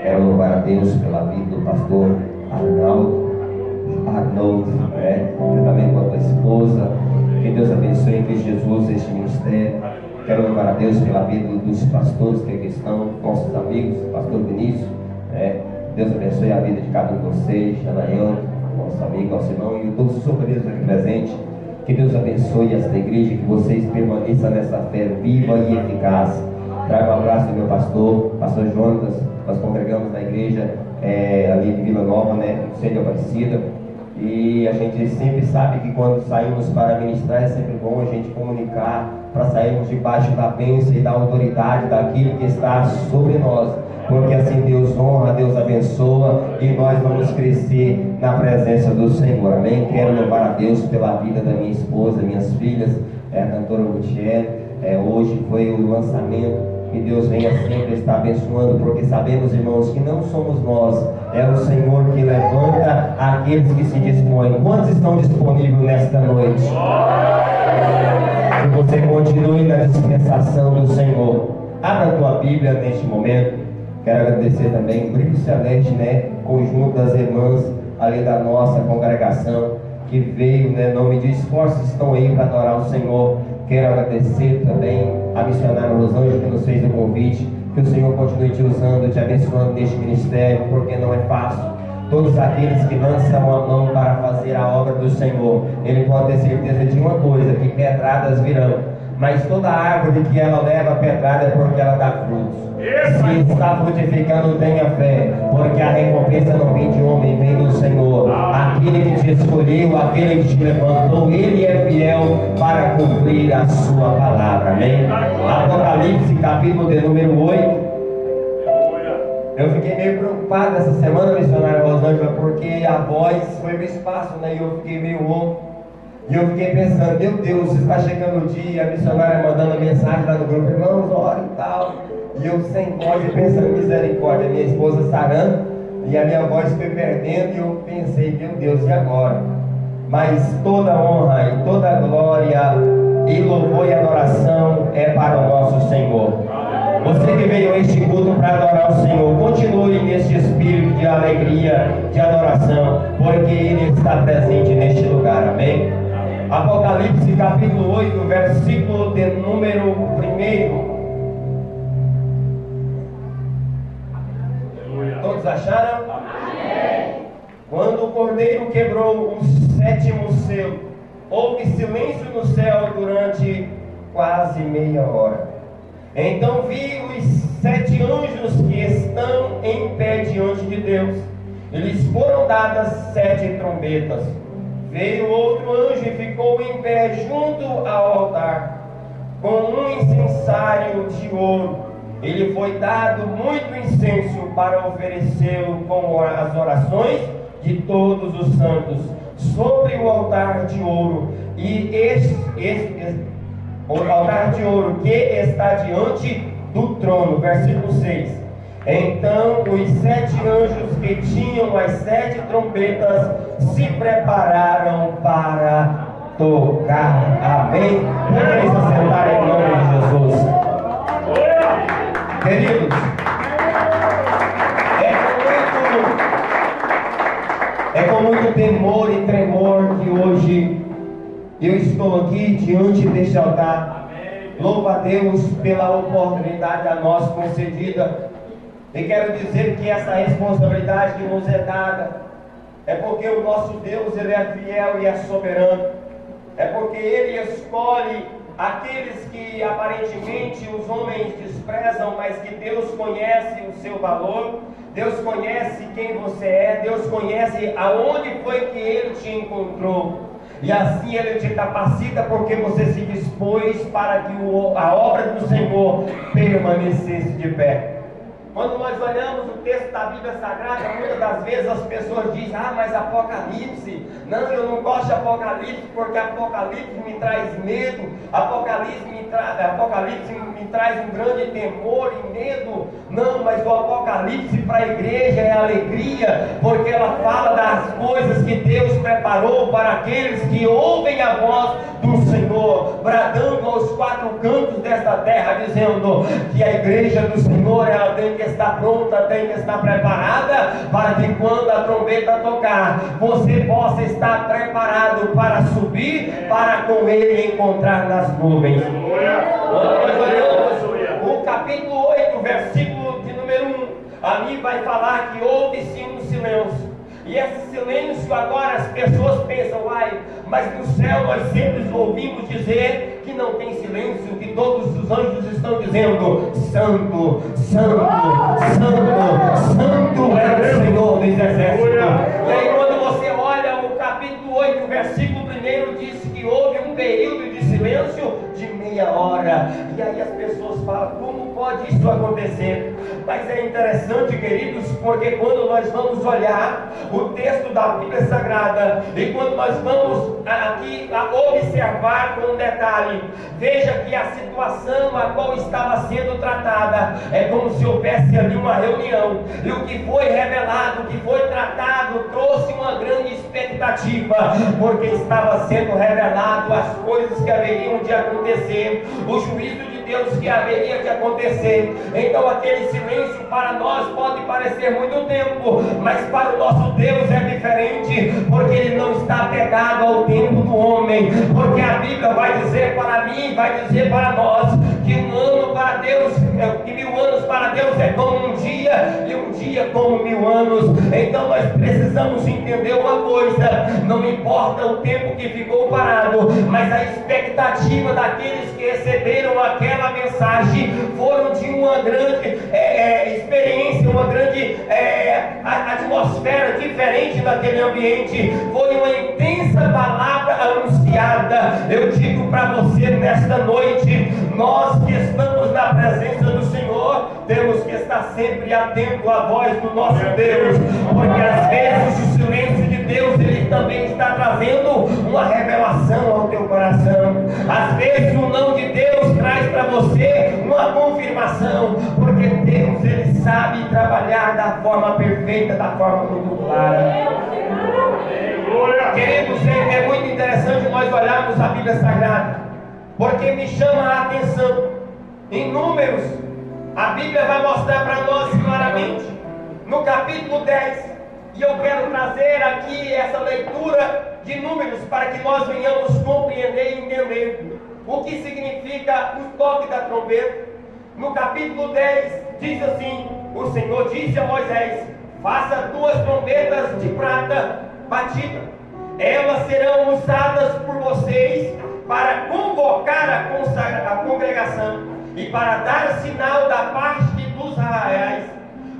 Quero louvar a Deus pela vida do pastor Arnoldo, né? Eu também com a tua esposa. Que Deus abençoe em Cristo Jesus este ministério. Quero louvar a Deus pela vida dos pastores que aqui estão, nossos amigos, pastor Vinícius, né? Deus abençoe a vida de cada um de vocês, Janael, nosso amigo Alcimão e todos os obreiros aqui presentes. Que Deus abençoe esta igreja, que vocês permaneçam nessa fé viva e eficaz. Trago um abraço do meu pastor Jonas. Nós congregamos na igreja ali de Vila Nova, né, no centro de Aparecida. E a gente sempre sabe que quando saímos para ministrar é sempre bom a gente comunicar, para sairmos debaixo da bênção e da autoridade daquilo que está sobre nós. Porque assim Deus honra, Deus abençoa e nós vamos crescer na presença do Senhor. Amém? Quero louvar a Deus pela vida da minha esposa, minhas filhas, a cantora Gutierrez. Hoje foi o lançamento. Que Deus venha sempre estar abençoando, porque sabemos, irmãos, que não somos nós, é o Senhor que levanta aqueles que se dispõem. Quantos estão disponíveis nesta noite? Que você continue na dispensação do Senhor. Abra a tua Bíblia neste momento. Quero agradecer também o Brilho Celeste, né? Conjunto das irmãs ali da nossa congregação, que veio, né? Não me diz, esforços estão aí para adorar o Senhor. Quero agradecer também a missionária Rosângela que nos fez o convite. Que o Senhor continue te usando, te abençoando neste ministério, porque não é fácil. Todos aqueles que lançam a mão para fazer a obra do Senhor, ele pode ter certeza de uma coisa, que pedradas virão. Mas toda árvore que ela leva pedrada é porque ela dá frutos. Se está frutificando, tenha fé, porque a recompensa não vem de homem, vem do Senhor. Aquele que te escolheu, aquele que te levantou, ele é fiel para cumprir a sua palavra. Amém? Apocalipse, capítulo de número 8. Eu fiquei meio preocupado essa semana, missionária Rosângela, porque a voz foi no espaço, né? E eu fiquei meio louco. E eu fiquei pensando, meu Deus, está chegando o dia, a missionária mandando mensagem lá no grupo, irmãos, orem e tal. E eu sem voz e pensando, misericórdia, minha esposa sarando, e a minha voz foi perdendo, e eu pensei, meu Deus, e agora? Mas toda honra e toda glória e louvor e adoração é para o nosso Senhor. Você que veio a este culto para adorar o Senhor, continue neste espírito de alegria, de adoração, porque Ele está presente neste lugar, amém? Apocalipse capítulo 8, versículo de número 1. Todos acharam? Amém. Quando o Cordeiro quebrou o 7º selo, houve silêncio no céu durante quase meia hora. Então vi os 7 anjos que estão em pé diante de Deus. Eles foram dadas 7 trombetas. Veio outro anjo e ficou em pé junto ao altar, com um incensário de ouro. Ele foi dado muito incenso para oferecê-lo com as orações de todos os santos sobre o altar de ouro. O altar de ouro que está diante do trono. Versículo 6. Então os 7 anjos que tinham as 7 trombetas se prepararam para tocar. Amém? Vamos se sentar em nome de Jesus. Queridos, é com muito temor e tremor que hoje eu estou aqui diante deste altar. Louva a Deus pela oportunidade a nós concedida. E quero dizer que essa responsabilidade que nos é dada é porque o nosso Deus, Ele é fiel e é soberano. É porque Ele escolhe aqueles que aparentemente os homens desprezam, mas que Deus conhece o seu valor, Deus conhece quem você é, Deus conhece aonde foi que Ele te encontrou. E assim Ele te capacita porque você se dispôs para que a obra do Senhor permanecesse de pé. Quando nós olhamos o texto da Bíblia Sagrada, muitas das vezes as pessoas dizem, mas Apocalipse, não, eu não gosto de Apocalipse porque Apocalipse me traz medo, Apocalipse me traz um grande temor e medo. Não, mas o Apocalipse para a igreja é alegria, porque ela fala das coisas que Deus preparou para aqueles que ouvem a voz do Senhor, bradando ao os quatro cantos desta terra, dizendo que a igreja do Senhor, ela tem que estar pronta, tem que estar preparada, para que quando a trombeta tocar, você possa estar preparado para subir, para com Ele encontrar nas nuvens. Nós olhamos o capítulo 8, versículo de número 1, ali vai falar que houve sim um silêncio. E esse silêncio agora as pessoas pensam, mas no céu nós sempre ouvimos dizer que não tem silêncio, que todos os anjos estão dizendo: Santo, Santo, Santo, Santo é o Senhor dos exércitos. E aí quando você olha o capítulo 8, o versículo 1, diz que houve um período de silêncio de meia hora. E aí as pessoas falam, como pode isso acontecer? Mas é interessante, queridos, porque quando nós vamos olhar o texto da Bíblia Sagrada, e quando nós vamos aqui observar com detalhe, veja que a situação a qual estava sendo tratada é como se houvesse ali uma reunião, e o que foi revelado, o que foi tratado, trouxe uma grande expectativa, porque estava sendo revelado as coisas que haveriam de acontecer, o juízo de Deus que haveria de acontecer. Então aquele silêncio para nós pode parecer muito tempo, mas para o nosso Deus é diferente, porque Ele não está apegado ao tempo do homem, porque a Bíblia vai dizer para mim, vai dizer para nós, que um ano para Deus, que 1000 anos para Deus é como um dia, e um dia como 1000 anos. Então nós precisamos entender uma coisa: não importa o tempo que ficou parado, mas a expectativa daqueles que receberam aquela mensagem foram de uma grande experiência, uma grande atmosfera diferente daquele ambiente. Foi uma intensa palavra anunciada. Eu digo para você nesta noite, nós que estamos na presença do Senhor, temos que estar sempre atento à voz do nosso Deus, porque às vezes o silêncio de Deus, Ele também está trazendo uma revelação ao teu coração. Às vezes o não de Deus traz para você uma confirmação, porque Deus, Ele sabe trabalhar da forma perfeita, da forma muito clara. Queridos, é muito interessante nós olharmos a Bíblia Sagrada, porque me chama a atenção. Em Números, a Bíblia vai mostrar para nós claramente, no capítulo 10, e eu quero trazer aqui essa leitura de Números para que nós venhamos compreender e entender o que significa o toque da trombeta. No capítulo 10 diz assim: o Senhor disse a Moisés: faça 2 trombetas de prata batida, elas serão usadas por vocês para convocar a congregação e para dar sinal da parte dos arraiais.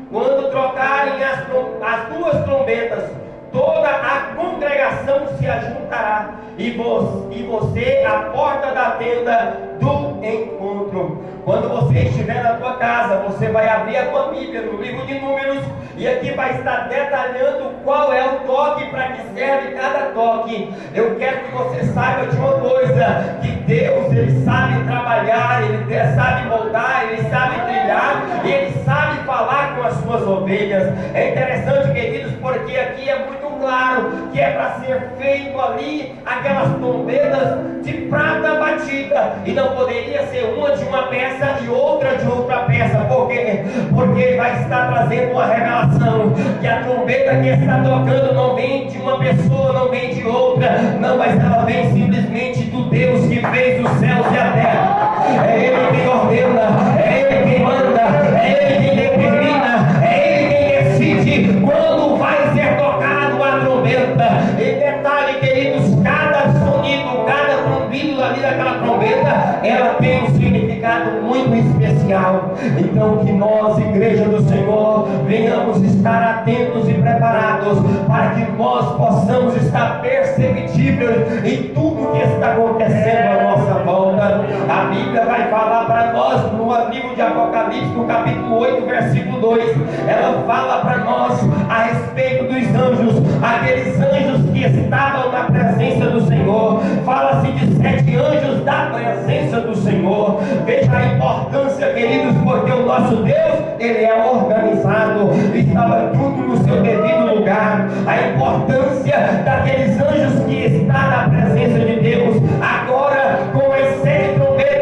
Quando trocarem as 2 trombetas, toda a congregação se ajuntará, e você à porta da tenda do encontro. Quando você estiver na tua casa, você vai abrir a tua Bíblia no livro de Números, e aqui vai estar detalhando qual é o toque, para que serve cada toque. Eu quero que você saiba de uma coisa, que Deus, Ele sabe trabalhar, Ele sabe moldar, Ele sabe trilhar, e Ele sabe falar com as suas ovelhas. É interessante, queridos, porque aqui é muito claro que é para ser feito ali aquelas trombetas de prata batida, e não poderia ser uma de uma peça e outra de outra peça, porque vai estar trazendo uma revelação, que a trombeta que está tocando não vem de uma pessoa, não vem de outra, não, mas ela vem simplesmente do Deus que fez os céus e a terra. É Ele quem ordena, é Ele quem manda, é Ele quem determina, é Ele quem decide quando vai ser tocado a trombeta. E detalhe, queridos, cada sonido, cada trombido ali daquela trombeta, ela tem um significado muito especial. Então que nós, igreja do Senhor, venhamos estar atentos e preparados, para que nós possamos estar perceptíveis em tudo que está acontecendo à nossa volta. A Bíblia vai falar para nós no livro de Apocalipse, no capítulo 8, versículo 2, ela fala para nós a respeito dos anjos, aqueles anjos que estavam na presença do Senhor. Fala-se de 7 anjos da presença do Senhor. Veja a importância, queridos, porque o nosso Deus, Ele é organizado, estava tudo no seu devido lugar. A importância daqueles anjos que está na presença de Deus, agora com as 7 trombetas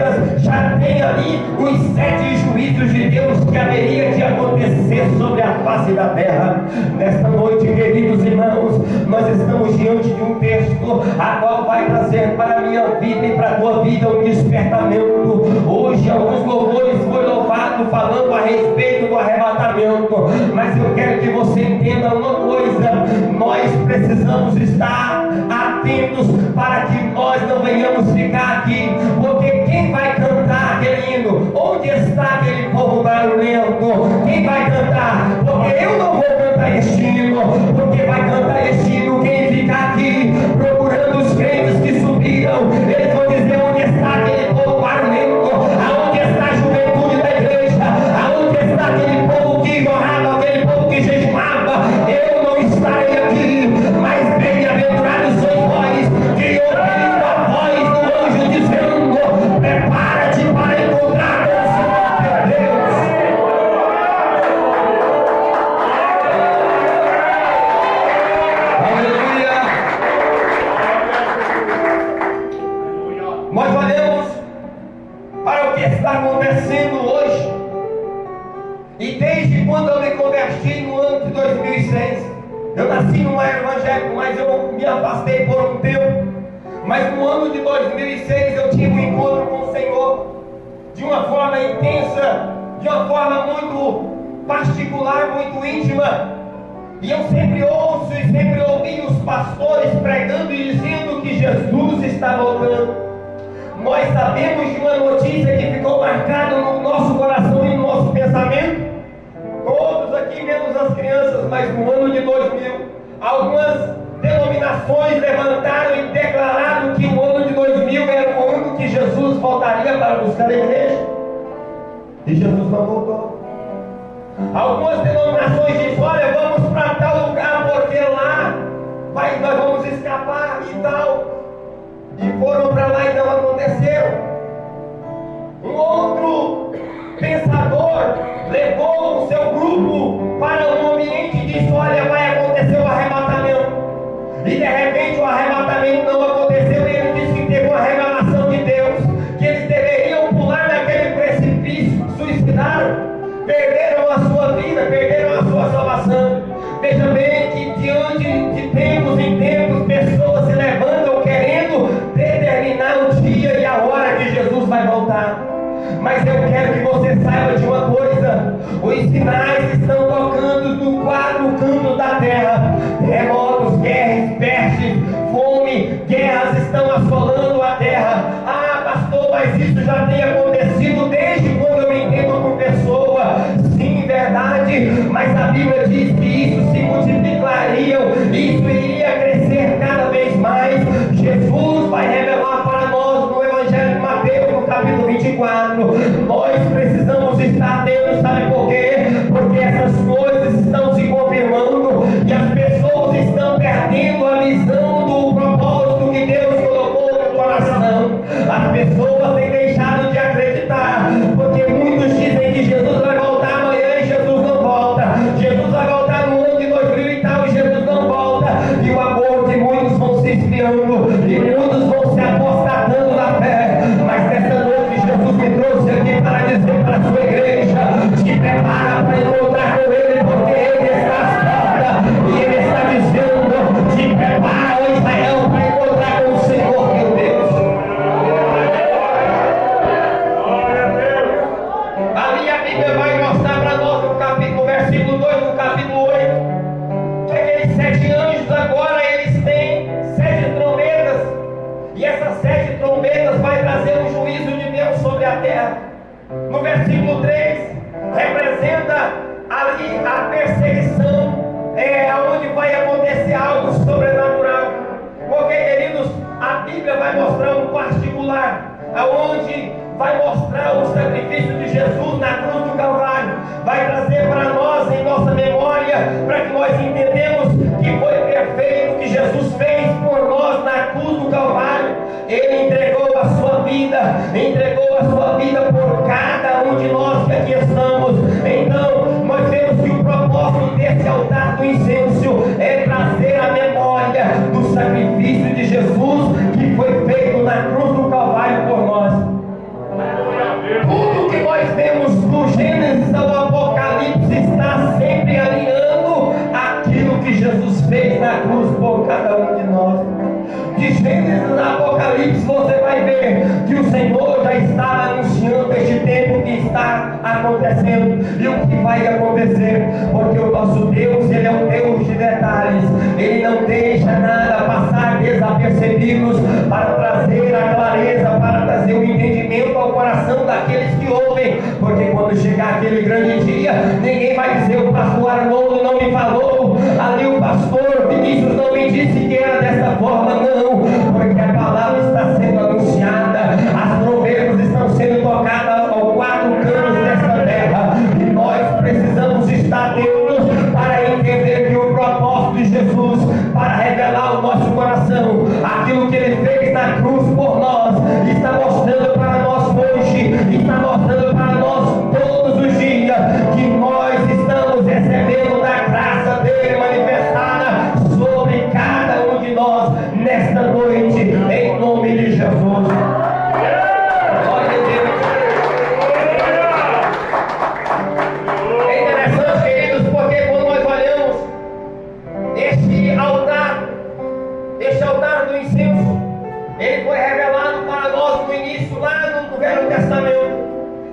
benefícios de Deus que haveria de acontecer sobre a face da terra. Nesta noite, queridos irmãos, nós estamos diante de um texto a qual vai trazer para a minha vida e para a tua vida um despertamento. Hoje alguns louvores foi louvado falando a respeito do arrebatamento, mas eu quero que você entenda uma coisa: nós precisamos estar atentos para que nós não venhamos ficar aqui, porque quem vai cantar aquele hino? Onde está aquele povo barulhento? Quem vai cantar? Porque eu não vou cantar este hino, porque vai cantar este hino quem fica aqui procurando os crentes que subiram. Eles vão dizer: onde está aquele povo barulhento? Aonde está a juventude da igreja? Aonde está aquele povo que orava, aquele povo que jejuava? Eu não estarei aqui, mas bem-aventurados sois vós que ouviram a voz do anjo dizendo: prepara-te para encontrar com o Senhor Deus. Aleluia! Nós olhamos para o que está acontecendo hoje, e desde quando eu me converti no ano de 2006, eu nasci num lar evangélico, mas eu me afastei por um tempo. Mas no ano de 2006 eu tive um encontro com o Senhor de uma forma intensa, de uma forma muito particular, muito íntima. E eu sempre ouço e sempre ouvi os pastores pregando e dizendo que Jesus está voltando. Nós sabemos de uma notícia que ficou marcada no nosso coração e no nosso pensamento. Todos aqui, menos as crianças, mas no ano de 2000, algumas denominações levantaram e declararam que o ano de 2000 era o ano que Jesus voltaria para buscar a igreja. E Jesus não voltou. Algumas denominações dizem: olha, vamos para tal lugar porque lá nós vamos escapar e tal. E foram para lá e não aconteceram. Um outro pensador levou o seu grupo para um ambiente e disse: olha, vai acontecer o arrebatamento. E de repente o arrebatamento não aconteceu, e ele disse que teve uma revelação de Deus, que eles deveriam pular naquele precipício, suicidaram, perderam a sua vida, perderam a sua salvação. Veja bem que diante de tempos em tempos, pessoas se levantam querendo determinar o dia e a hora que Jesus vai voltar. Mas eu quero que você saiba de uma coisa: os sinais estão tocando no quadro canto da terra. Terremotos, guerras, pestes, fome, guerras estão assolando a terra. Ah, pastor, mas isso já tem acontecido desde quando eu me entendo por pessoa. Sim, verdade, mas a Bíblia diz que isso se multiplicaria, isso iria crescer cada vez mais. Jesus vai revelar para nós no Evangelho de Mateus, no capítulo 24. Nós precisamos estar atentos, sabe por quê? Porque essas coisas estão se confirmando e as pessoas estão perdendo a visão do propósito que Deus colocou no coração. As pessoas têm deixado de acreditar, porque muitos dizem que Jesus vai voltar amanhã e Jesus não volta. Jesus vai voltar no ano de 2000 e tal e Jesus não volta. E o amor de muitos vão se esfriando e muitos vão se apostatando na fé. Mas nessa noite Jesus me trouxe aqui para dizer para a sua igreja: te prepara para encontrar com Ele, porque Ele está à porta e Ele está dizendo: te prepara, ó Israel, para encontrar com o Senhor teu Deus. Ali a Bíblia vai mostrar para nós no versículo 2 do capítulo 8, que aqueles 7 anjos agora eles têm 7 trombetas, e essas 7 trombetas vai trazer um juízo de Deus sobre a terra. No versículo 3 representa ali a perseguição, onde vai acontecer algo sobrenatural. Porque, queridos, a Bíblia vai mostrar um particular, aonde vai mostrar o sacrifício de Jesus na cruz do Calvário. Vai trazer para nós, em nossa memória, para que nós entendemos que foi perfeito o que Jesus fez por nós na cruz do Calvário. Ele entregou a sua vida por cada um de nós que aqui estamos. Então, nós vemos que o propósito desse altar do incenso é trazer a memória do sacrifício de Jesus que foi feito na cruz do Calvário por nós. Tudo que nós vemos no gênero Apocalipse você vai ver que o Senhor já está anunciando este tempo que está acontecendo e o que vai acontecer, porque o nosso Deus, Ele é um Deus de detalhes. Ele não deixa nada passar desapercebidos para trazer a clareza, para trazer o entendimento ao coração daqueles que ouvem, porque quando chegar aquele grande dia, ninguém vai dizer: o pastor Arnoldo não me falou, ali o pastor Vinícius não me disse que era dessa forma. Não, porque a palavra está sendo anunciada, as trombetas estão sendo tocadas aos quatro cantos desta terra, e nós precisamos estar atentos para entender que o propósito de Jesus, para revelar ao nosso coração aquilo que Ele fez na cruz por nós, está mostrando para nós hoje, está mostrando para nós todos os dias, que nós estamos recebendo da graça dele manifestada sobre cada um de nós nesta noite, em nome de Jesus. Glória a Deus. É interessante, queridos, porque quando nós olhamos este altar do incenso, ele foi revelado para nós no início, lá no Velho Testamento.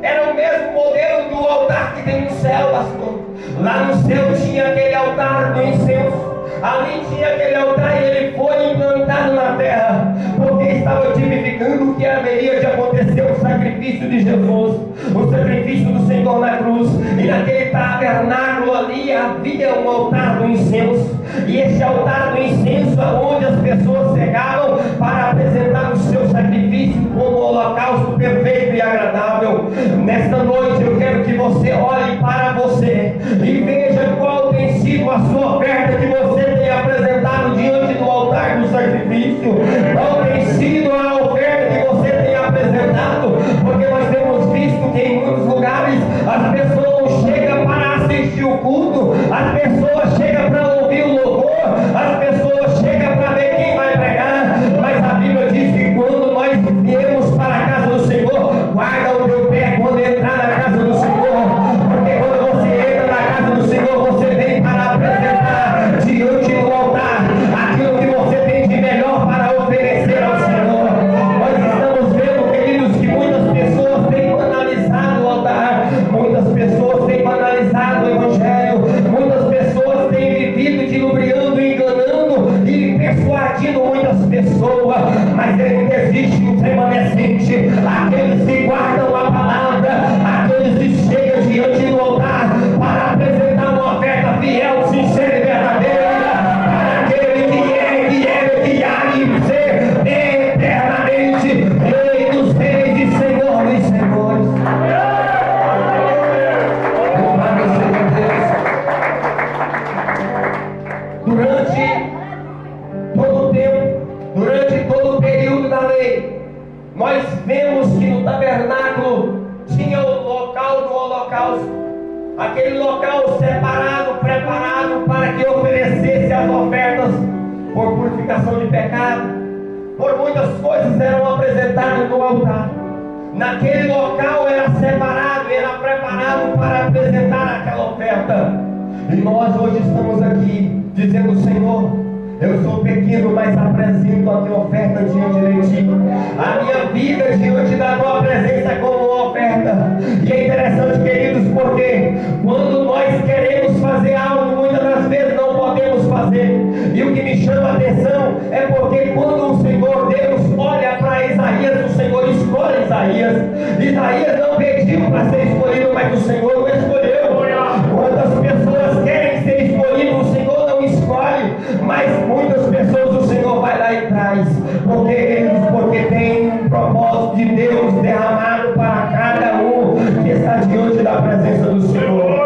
Era o mesmo modelo do altar que tem no céu, pastor. Lá no céu tinha aquele altar do incenso, ali tinha aquele altar, e ele foi implantado na terra, porque estava tipificando o que haveria de acontecer, o sacrifício de Jesus, o sacrifício do Senhor na cruz. E naquele tabernáculo ali havia um altar do incenso, e esse altar do incenso onde as pessoas chegavam para apresentar o seu sacrifício como holocausto perfeito e agradável. Nesta noite eu quero que você olhe para você e veja qual tem sido a sua oferta que você tem apresentado diante do altar do sacrifício. Qual tem sido a oferta que você tem apresentado? Porque nós temos visto que em muitos lugares as pessoas não chegam para assistir o culto, as pessoas chegam para ouvir o louvor, as pessoas chegam para ver quem vai pregar, mas a Bíblia diz que quando nós viemos para a casa do Senhor, guarda o teu pé quando entrar na casa do Senhor, porque quando você entra na casa do Senhor, você vem para apresentar diante do altar aquilo que você tem de melhor para oferecer ao Senhor. Nós estamos vendo, queridos, que muitas pessoas têm banalizado o altar, muitas pessoas têm banalizado o Evangelho, muitas pessoas têm vivido dilubriando, enganando e persuadindo muitas pessoas, mas existe um remanescente, aqueles que guardam a palavra, aqueles que chegam diante do altar para apresentar uma oferta fiel, sincera e verdadeira, para aquele que há de ser eternamente Rei dos Reis e Senhor dos Senhores. Louvado seja Deus. Durante todo o tempo, durante todo o período da lei, nós vemos que no tabernáculo tinha o local do holocausto, aquele local separado, preparado para que oferecesse as ofertas por purificação de pecado, por muitas coisas eram apresentadas no altar. Naquele local era separado, era preparado para apresentar aquela oferta. E nós hoje estamos aqui dizendo: Senhor, eu sou pequeno, mas apresento a tua oferta diante de ti. A minha vida diante da tua presença é como uma oferta. E é interessante, queridos, porque quando nós queremos fazer algo, muitas das vezes não podemos fazer. E o que me chama a atenção é porque quando o Senhor Deus olha para Isaías, o Senhor escolhe Isaías. Isaías não pediu para ser escolhido, mas o Senhor o escolheu. Quantas pessoas querem ser escolhidas, o Senhor não escolhe, mas muitas pessoas o Senhor vai lá e traz, porque tem um propósito de Deus derramado para cada um que está diante da presença do Senhor.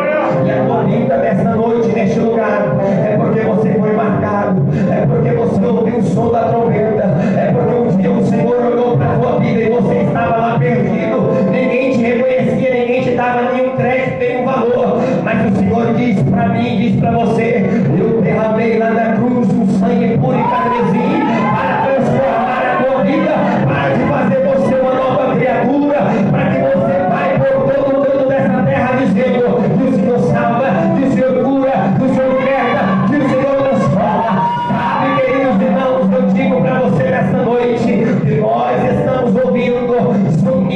E a tua vida nessa noite, neste lugar, é porque você foi marcado, é porque você ouviu o som da trombeta, é porque um dia o Senhor olhou para a tua vida e você estava lá perdido, ninguém te reconhecia, ninguém te dava nenhum crédito, nenhum valor, mas o Senhor diz para mim, diz para você: eu derramei lá na cruz um sangue puro e carmesim para transformar a tua vida, para te fazer você uma nova criatura,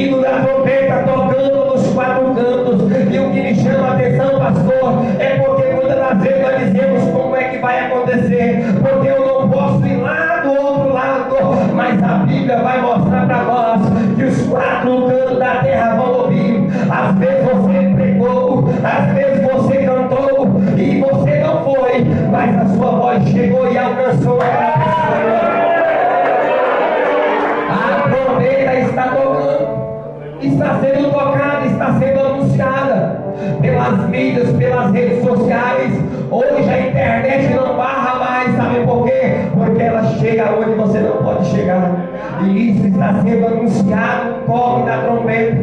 sino da trombeta tocando nos quatro cantos. E o que me chama a atenção, pastor, é porque muitas das vezes nós dizemos como é que vai acontecer, porque eu não posso ir lá do outro lado, mas a Bíblia vai mostrar para nós que os quatro cantos da terra vão ouvir. Às vezes você pregou, às vezes você cantou e você não foi, mas a sua voz chegou e alcançou aquela pessoa. A trombeta está tocando, está sendo tocada, está sendo anunciada pelas mídias, pelas redes sociais. Hoje a internet não barra mais, sabe por quê? Porque ela chega onde você não pode chegar. E isso está sendo anunciado no toque da trombeta.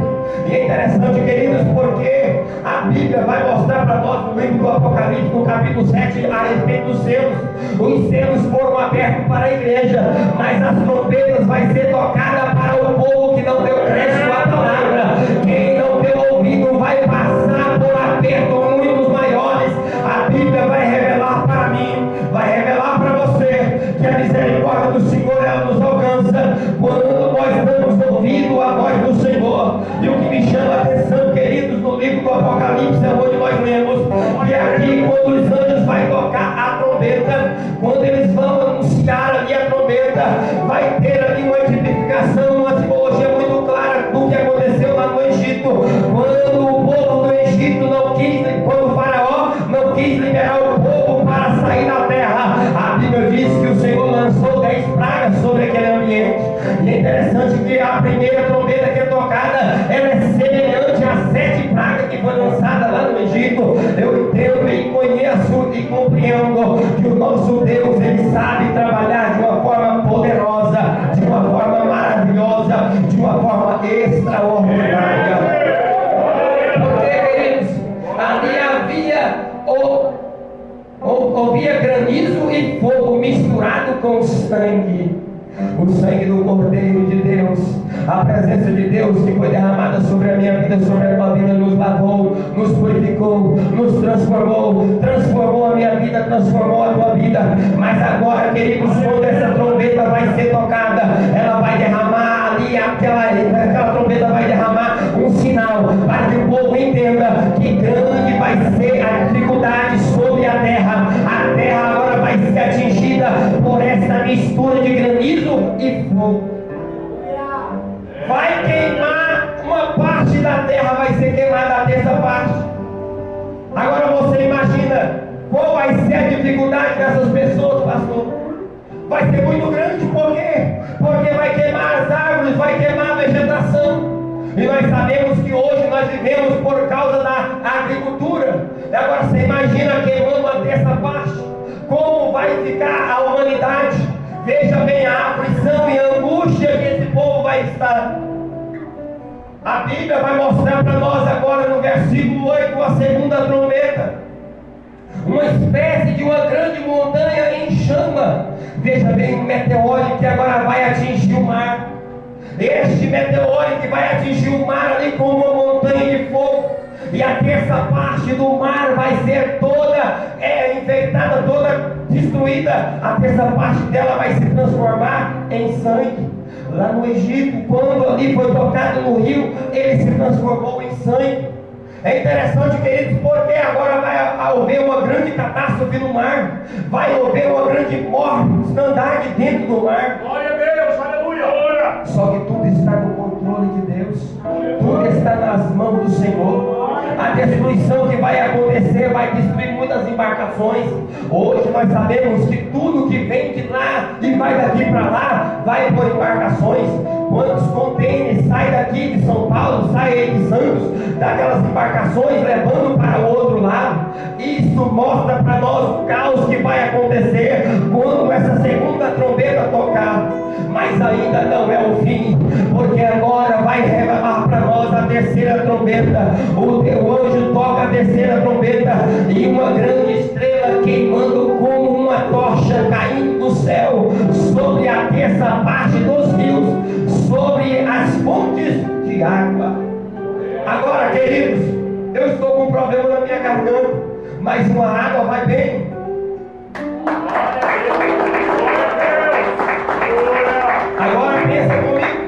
E é interessante, queridos, porque a Bíblia vai mostrar para nós no livro do Apocalipse, no capítulo 7, a respeito dos selos. Os selos foram abertos para a igreja, mas as trombetas vai ser tocada para o povo que não deu crédito à palavra. Quem não deu ouvido vai passar por apertos muito maiores. A Bíblia vai revelar para mim, vai revelar para você, que a misericórdia do Senhor ela nos alcança quando nós damos ouvido à voz do Senhor. E o que me chama a atenção, queridos, no livro do Apocalipse, é onde nós lemos que aqui, quando os anjos vão tocar a trombeta, quando eles vão anunciar ali a trombeta, vai ter ali uma tipificação, uma simbologia muito clara do que aconteceu lá no Egito, quando o povo do Egito não quis, quando o faraó não quis liberar o povo para sair da terra. A Bíblia diz que o Senhor lançou 10 pragas sobre aquele ambiente. E é interessante que a primeira trombeta que é tocada, ela é semelhante às 7 pragas que foi lançada lá no Egito. Eu entendo e conheço e compreendo que o nosso Deus, Ele sabe trabalhar de uma forma poderosa, de uma forma maravilhosa, de uma forma extraordinária. Porque, queridos, ali havia granizo e fogo misturado com sangue. O sangue do Cordeiro de Deus, a presença de Deus que foi derramada sobre a minha vida, sobre a tua vida, nos lavou, nos purificou, nos transformou a minha vida, transformou a tua vida. Mas agora, queridos, quando essa trombeta vai ser tocada, ela vai derramar ali, aquela trombeta vai derramar um sinal para que o povo entenda que grande vai ser a dificuldade sobre a terra. A terra agora vai ser atingida por essa mistura de granizo e fogo. Vai queimar uma parte da terra, vai ser queimada a terça parte. Agora você imagina qual vai ser a dificuldade dessas pessoas, pastor. Vai ser muito grande, por quê? Porque vai queimar as árvores, vai queimar a vegetação. E nós sabemos que hoje nós vivemos por causa da agricultura. E agora você imagina queimando a terça parte. Como vai ficar a humanidade? Veja bem a aflição e a angústia que esse povo vai estar. A Bíblia vai mostrar para nós agora no versículo 8 a segunda trombeta. Uma espécie de uma grande montanha em chama. Veja bem um meteoro que agora vai atingir o mar. Este meteoro que vai atingir o mar ali como uma montanha de fogo. E a terça parte do mar vai ser toda enfeitada, toda destruída. A terça parte dela vai se transformar em sangue. Lá no Egito, quando ali foi tocado no rio, ele se transformou em sangue. É interessante, queridos, porque agora vai haver uma grande catástrofe no mar. Vai haver uma grande mortandade dentro do mar. Glória a Deus, aleluia. Só que tudo está no controle de Deus. Tudo está nas mãos do Senhor. A destruição que vai acontecer vai destruir muitas embarcações. Hoje nós sabemos que tudo que vem de lá e vai daqui para lá vai por embarcações. Quantos contêineres saem daqui de São Paulo, saem de Santos, daquelas embarcações levando para o outro lado? Isso mostra para nós o caos que vai acontecer quando essa segunda trombeta tocar. Mas ainda não é o fim, porque agora vai revelar para nós a terceira trombeta. O teu anjo toca a terceira trombeta e uma grande estrela queimando como uma tocha caindo do céu sobre a terça parte dos rios, sobre as fontes de água. Agora, queridos, eu estou com um problema na minha garganta, mas uma água vai bem. Agora pensa comigo.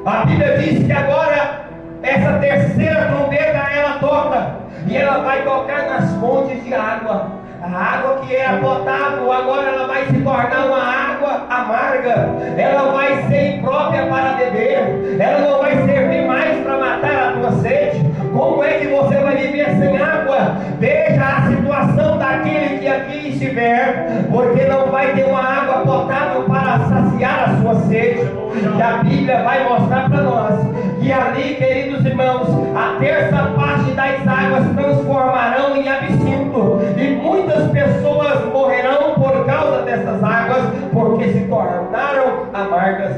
A Bíblia diz que agora essa terceira trombeta ela toca, e ela vai tocar nas fontes de água. A água que era potável, agora ela vai se tornar uma água amarga. Ela vai ser imprópria para beber. Ela não vai servir mais para matar a tua sede. Como é que você vai viver sem água? Veja a situação daquele que aqui estiver, porque não vai ter uma água potável para saciar a sua sede. E a Bíblia vai mostrar para nós que ali, queridos irmãos, a terça parte das águas transformarão em absinto, e muitas pessoas morrerão por causa dessas águas, porque se tornaram amargas.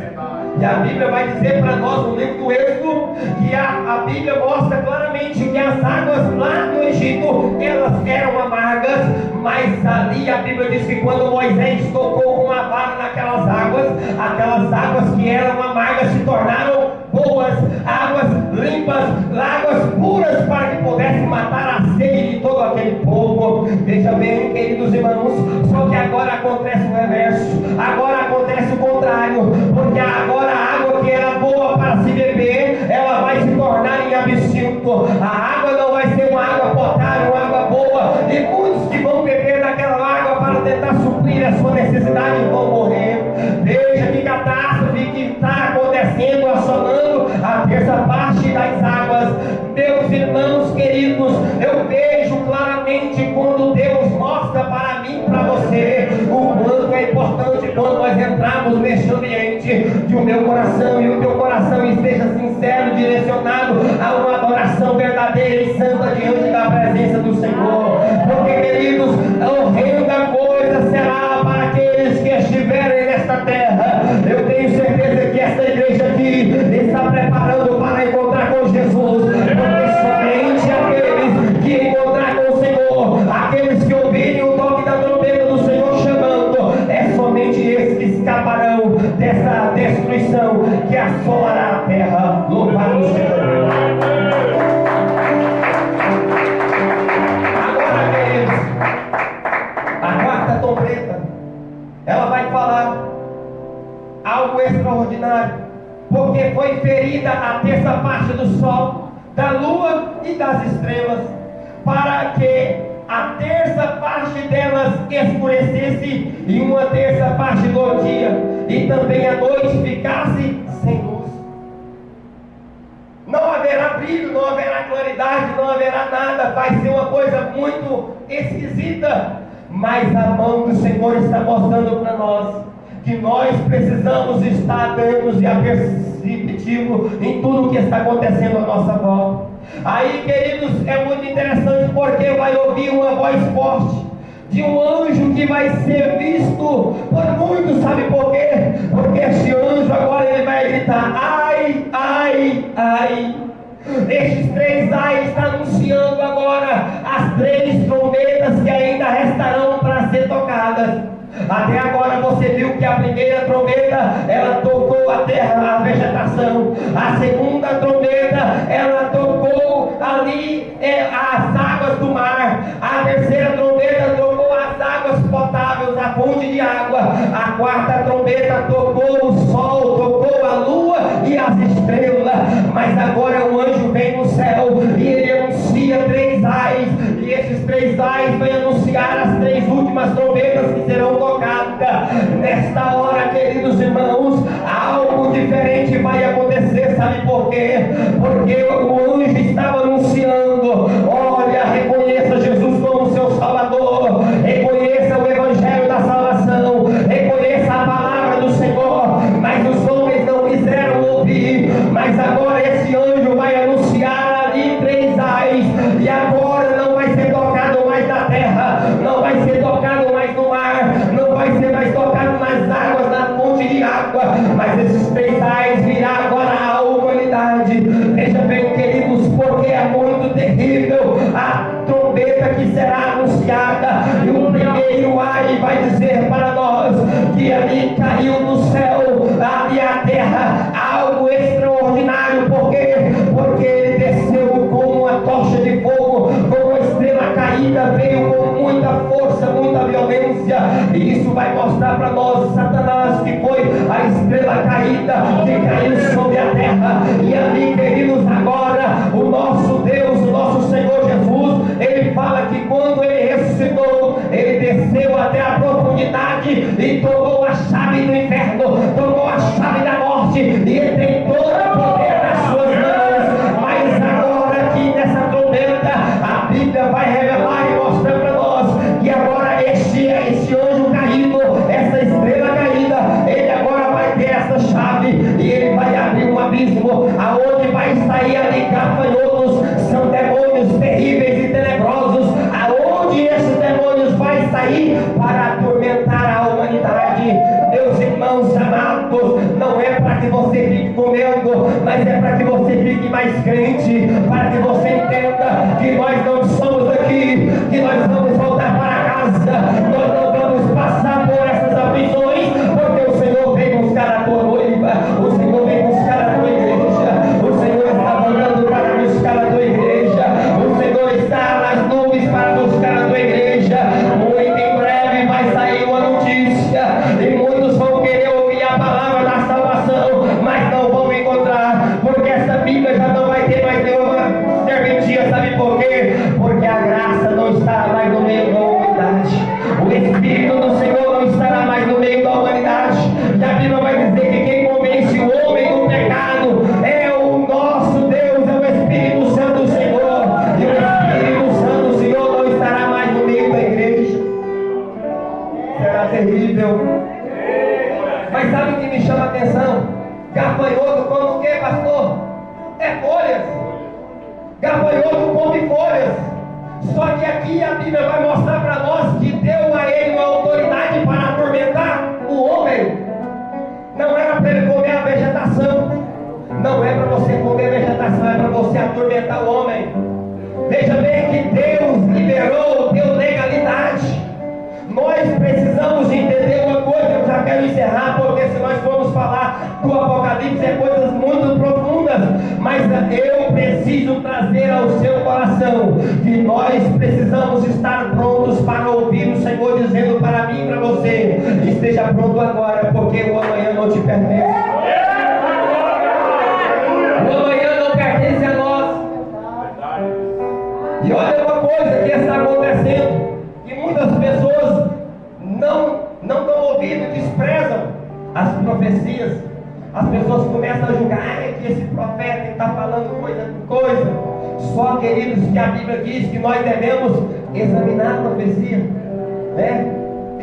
E a Bíblia vai dizer para nós no livro do Êxodo que a Bíblia mostra claramente que as águas lá no Egito, elas eram amargas, mas ali a Bíblia diz que quando Moisés tocou uma vara naquelas águas, aquelas águas que eram amargas se tornaram boas, águas limpas, águas puras, para que pudesse matar a sede de todo aquele povo. Veja bem, queridos irmãos, só que agora acontece o reverso, agora acontece o contrário, porque agora a água que era boa para se beber, ela vai se tornar em absinto. A água não vai ser uma água potável, uma água boa, e muitos que vão beber daquela água para tentar suprir a sua necessidade vão morrer. Veja que catástrofe que está acontecendo, assolando a terça parte das águas. Meus irmãos queridos, eu vejo claramente quando Deus mostra para mim e para você o quanto é importante quando nós entramos neste ambiente, que o meu coração e o teu coração esteja sincero, direcionado a uma adoração verdadeira e santa diante da presença do Senhor. Porque, queridos, horrenda coisa será para aqueles que estiverem nesta terra. Eu tenho certeza que esta igreja aqui está preparando para encontrar com Jesus, porque somente aqueles que encontrar com o Senhor, aqueles que ouvirem o toque da trombeta do Senhor chamando, é somente esses que escaparão dessa destruição que assolará a terra. Louvado o Senhor. Agora, queridos, a quarta trombeta, ela vai falar algo extraordinário, porque foi ferida a terça parte do sol, da lua e das estrelas, para que a terça parte delas escurecesse e uma terça parte do dia, e também a noite ficasse sem luz. Não haverá brilho, não haverá claridade, não haverá nada. Vai ser uma coisa muito esquisita, mas a mão do Senhor está mostrando para nós que nós precisamos estar atentos e aperceptivos em tudo o que está acontecendo à nossa volta. Aí, queridos, é muito interessante, porque vai ouvir uma voz forte de um anjo que vai ser visto por muitos. Sabe por quê? Porque esse anjo agora ele vai gritar: ai, ai, ai. Estes três ai está anunciando agora as três trombetas que ainda restarão para ser tocadas. Até agora você viu que a primeira trombeta ela tocou a terra, a vegetação. A segunda trombeta ela tocou ali as águas do mar. A terceira trombeta tocou as águas potáveis, a fonte de água. A quarta trombeta tocou o sol, tocou a lua e as estrelas. Mas agora o anjo vem no céu e ele anuncia três ais, e esses três ais vão anunciar as três últimas trombetas que serão tocadas. Nesta hora, queridos irmãos, algo diferente vai acontecer. Sabe por quê? Porque o anjo estava anunciando: olha, reconheça Jesus como seu Salvador, reconheça o Evangelho da salvação, reconheça a palavra do Senhor. Mas os homens não quiseram ouvir. Mas agora esse anjo vai anunciar ali três ais, e agora não vai ser tocado mais na terra, não vai ser tocado mais no mar, não vai ser mais tocado nas águas, na fonte de água, mas esses três ais virá agora à humanidade. Veja bem, queridos, porque é muito terrível a trombeta que será anunciada, e o primeiro ai vai dizer para nós que ali caiu no céu, ali a terra, algo extraordinário. Por quê? Porque ele desceu como uma tocha de fogo, como uma estrela caída, veio com muita força, muita violência. violência. E isso vai mostrar para nós Satanás, que foi a estrela caída que caiu sobre a terra. E ali, queridos, agora o nosso Deus, o nosso Senhor Jesus, ele fala que quando ele ressuscitou, ele desceu até a profundidade e tomou a chave do inferno, tomou a chave da morte, e ele tem todo o poder nas suas mãos. Mas agora aqui nessa trombeta, a Bíblia vai revelar e mostrar para nós que agora esse anjo caído, essa estrela caída, ele agora vai ter essa chave e ele vai abrir um abismo, aonde vai sair ali gafanhotos, são demônios terríveis e tenebrosos, aonde esses demônios vai sair para atormentar a humanidade. Meus irmãos amados, não é para que você fique comendo, mas é para que você fique mais crente, para que você entenda que nós não somos aqui, que nós vamos voltar para casa, nós não vamos passar por essas aflições, porque o Senhor vem buscar a tua noiva, o Senhor vem buscar a tua igreja, o Senhor está voltando para buscar a tua igreja, o Senhor está nas nuvens para buscar a tua igreja. Muito em breve vai sair uma notícia e muitos vão querer ouvir a palavra da salvação, mas não vão encontrar, porque essa Bíblia já não vai ter mais nenhuma serventia. Sabe por quê? Porque a graça não estará mais no meio da humanidade, o Espírito do Senhor não estará mais no meio da humanidade. E a Bíblia vai dizer que quem convence o homem do pecado é o nosso Deus, é o Espírito Santo do Senhor, e o Espírito Santo do Senhor não estará mais no meio da igreja. Será terrível. Mas sabe o que me chama a atenção? Gafanhoto come o que, pastor? É folhas. Gafanhoto come folhas. Só que aqui a Bíblia vai mostrar para nós que deu a ele uma autoridade para atormentar o homem. Não era para ele comer a vegetação, não é para você comer a vegetação, é para você atormentar o homem. Veja bem que Deus liberou, deu legalidade. Nós precisamos entender uma coisa, eu já quero encerrar, porque se nós formos falar do Apocalipse é coisas muito profundas, mas eu preciso trazer ao seu coração que nós precisamos estar prontos para ouvir o Senhor dizendo para mim e para você: esteja pronto agora, porque o amanhã não te pertence. O amanhã não pertence a nós. E olha uma coisa que está acontecendo, que muitas pessoas não dão ouvido, desprezam as profecias. As pessoas começam a julgar que esse profeta está falando coisa com coisa. Só, queridos, que a Bíblia diz que nós devemos examinar a profecia, né?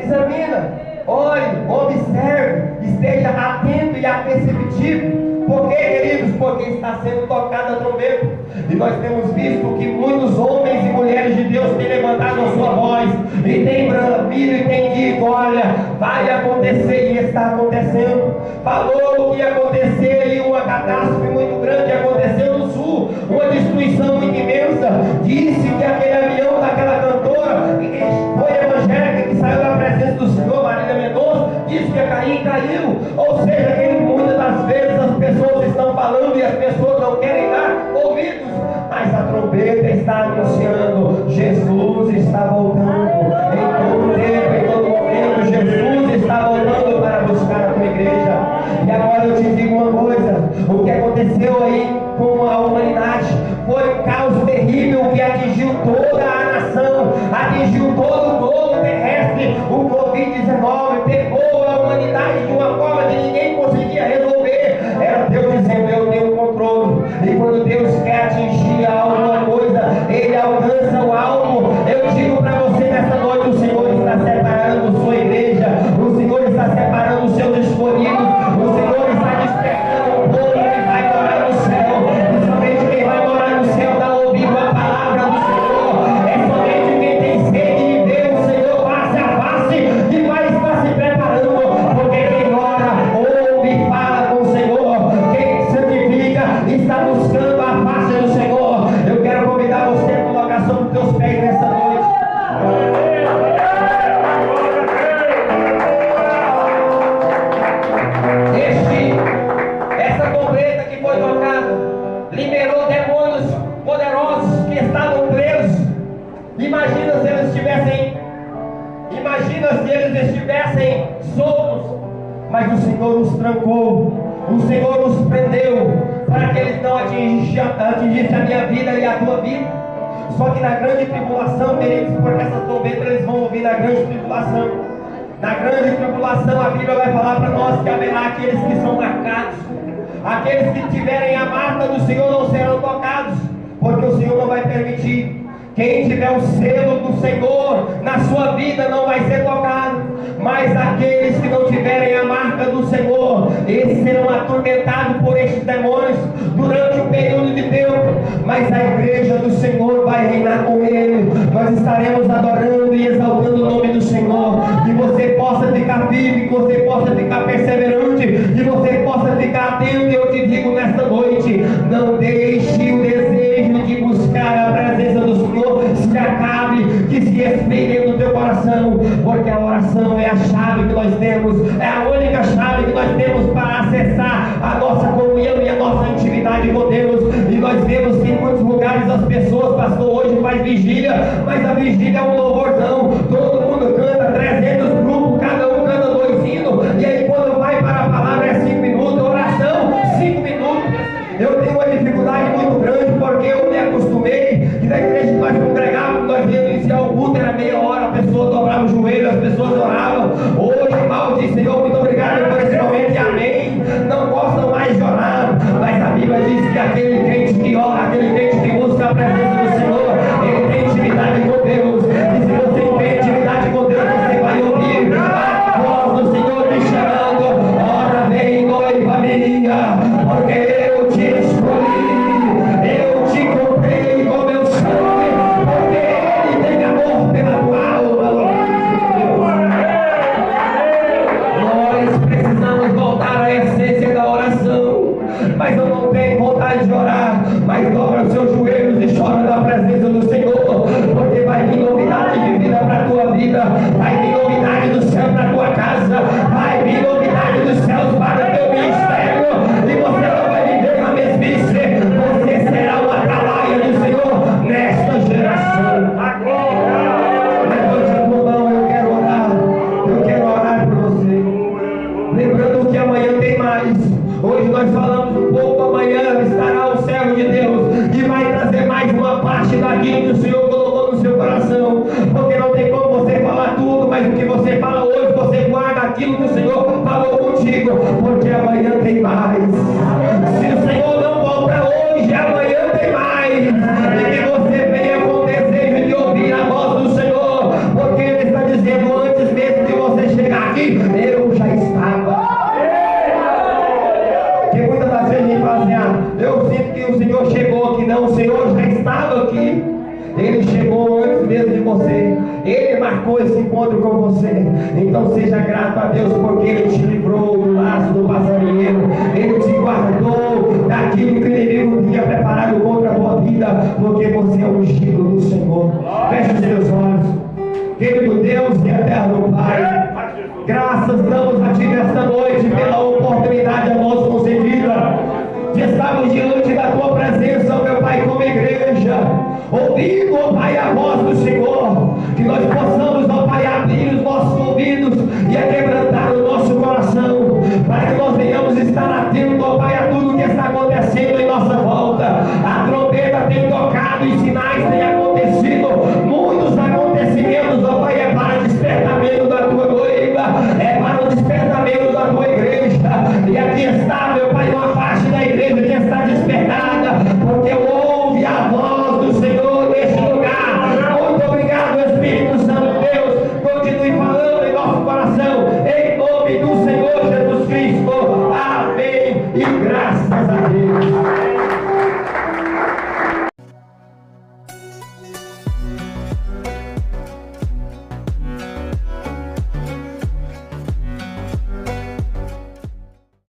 Examina, olhe, observe, esteja atento e aperceptivo. Por quê, queridos? Porque está sendo tocada a trombeta. E nós temos visto que muitos homens e mulheres de Deus têm levantado a sua voz e têm bramido e têm dito: olha, vai acontecer, e está acontecendo. Falou que ia acontecer ali uma catástrofe muito grande, aconteceu no sul, uma destruição muito imensa. Disse que aquele avião daquela cantora, que foi evangélica, que saiu da presença do Senhor, Marília Mendonça, disse que ia cair e caiu. Ou seja, que muitas das vezes as pessoas estão falando e as pessoas não querem dar ouvidos, mas a trombeta está anunciando: Jesus está voltando. Em todo tempo, em todo momento, Jesus está voltando para buscar a tua igreja. E agora eu te digo uma coisa: o que aconteceu aí com a humanidade foi um caos terrível que atingiu toda a nação, atingiu todo o globo terrestre. O Covid-19 pegou a humanidade de uma forma que ninguém conseguia resolver. Era Deus dizendo: eu tenho controle. E quando Deus quer atingir alguma coisa, Ele alcança o alvo. Eu digo para você nessa noite: o Senhor está separando sua igreja, o Senhor está separando os seus escolhidos, o Senhor está despertando um povo que vai morar no céu. E somente quem vai morar no céu está ouvindo a palavra do Senhor. É somente quem tem sede de ver o Senhor face a face que vai estar se preparando, porque quem ora, ouve e fala com o Senhor. Quem santifica está buscando a face do Senhor. Eu quero convidar você a colocar sobre os teus pés nessa noite. Essa trombeta que foi tocada liberou demônios poderosos que estavam presos. Imagina se eles tivessem Imagina se eles estivessem soltos, mas o Senhor os trancou, o Senhor os prendeu, para que eles não atingissem a minha vida e a tua vida. Só que na grande tribulação, queridos, porque essas trombetas eles vão ouvir na grande tribulação. Na grande tribulação, a Bíblia vai falar para nós que haverá aqueles que são marcados. Aqueles que tiverem a marca do Senhor não serão tocados, porque o Senhor não vai permitir. Quem tiver o selo do Senhor na sua vida não vai ser tocado. Mas aqueles que não tiverem a marca do Senhor, esses serão atormentados por estes demônios durante um período de tempo. Mas a igreja do Senhor vai reinar com Ele. Nós estaremos adorando e exaltando o nome do Senhor. Que você possa ficar firme, que você possa ficar perseverante, que você possa ficar atento. E eu te digo nesta noite, não deixe o desejo de buscar a presença do Senhor se acabe, que se esfrie dentro do teu coração, porque a oração é a chave que nós temos, é a única chave que nós temos para acessar a nossa comunhão e a nossa intimidade com Deus. E nós vemos que em muitos lugares as pessoas, pastor, hoje faz vigília, mas a vigília é um louvorzão, todo mundo canta 300 grupos, cada um canta 2 hinos, e aí quando vai para a palavra é 5 minutos, oração 5 minutos. Eu tenho uma dificuldade muito grande, porque eu me acostumei que na igreja que nós congregávamos, nós íamos iniciar o culto, era meia hora, a pessoa dobrava o joelho, as pessoas oravam. Hoje, mal diz, Senhor, muito obrigado por esse momento e amém. Não gostam mais de orar, mas a Bíblia diz que aquele crente que ora, aquele crente que busca a presença do Senhor, ele tem intimidade com Deus. E se você tem intimidade com Deus, você vai ouvir a voz do Senhor te chamando: ora vem, noiva minha, porque eu te escolhi, eu te comprei com meu sangue, porque Ele tem amor pela tua alma. Nós precisamos voltar à essência da oração. Mas eu não tenho vontade de orar, mas dobra os seus joelhos e chora na presença do Senhor, porque vai vir novidade de vida para a tua vida, vai vir novidade do céu para a tua casa, vai vir novidade dos céus para o teu ministério, e você não vai viver na mesmice, você será uma atalaia do Senhor nesta geração. Levante a tua mão, eu quero orar por você. Lembrando que amanhã tem mais. Hoje nós falamos um pouco, amanhã estará o servo de Deus e vai trazer mais uma parte daquilo que o Senhor colocou no seu coração, porque não tem como você falar tudo, mas o que você fala hoje, você guarda aquilo que o Senhor falou contigo, porque amanhã tem mais. Se o Senhor não volta hoje, amanhã tem mais, e que você venha com o desejo de ouvir a voz do Senhor, porque Ele está dizendo: antes mesmo de você chegar aqui, eu já estava. Porque muitas das vezes a gente fala assim: eu sinto que o Senhor chegou aqui. Não, o Senhor já estava aqui. Ele chegou antes mesmo de você. Ele marcou esse encontro com você. Então seja grato a Deus, porque Ele te livrou do laço do passarinheiro. Ele te guardou daquilo que o inimigo tinha preparado contra a tua vida, porque você é ungido do Senhor. Feche os seus olhos. Querido Deus e eterno Pai, graças damos a Ti nesta noite pela oportunidade a nós concedida de estarmos diante da Tua presença, meu Pai, como igreja, ouvindo, ó Pai, a voz do Senhor, que nós possamos, ó Pai, abrir os nossos ouvidos e quebrantar o nosso coração, para que nós venhamos estar atentos, ó Pai, a tudo que está acontecendo em nossa volta. A trombeta tem tocado e sinais têm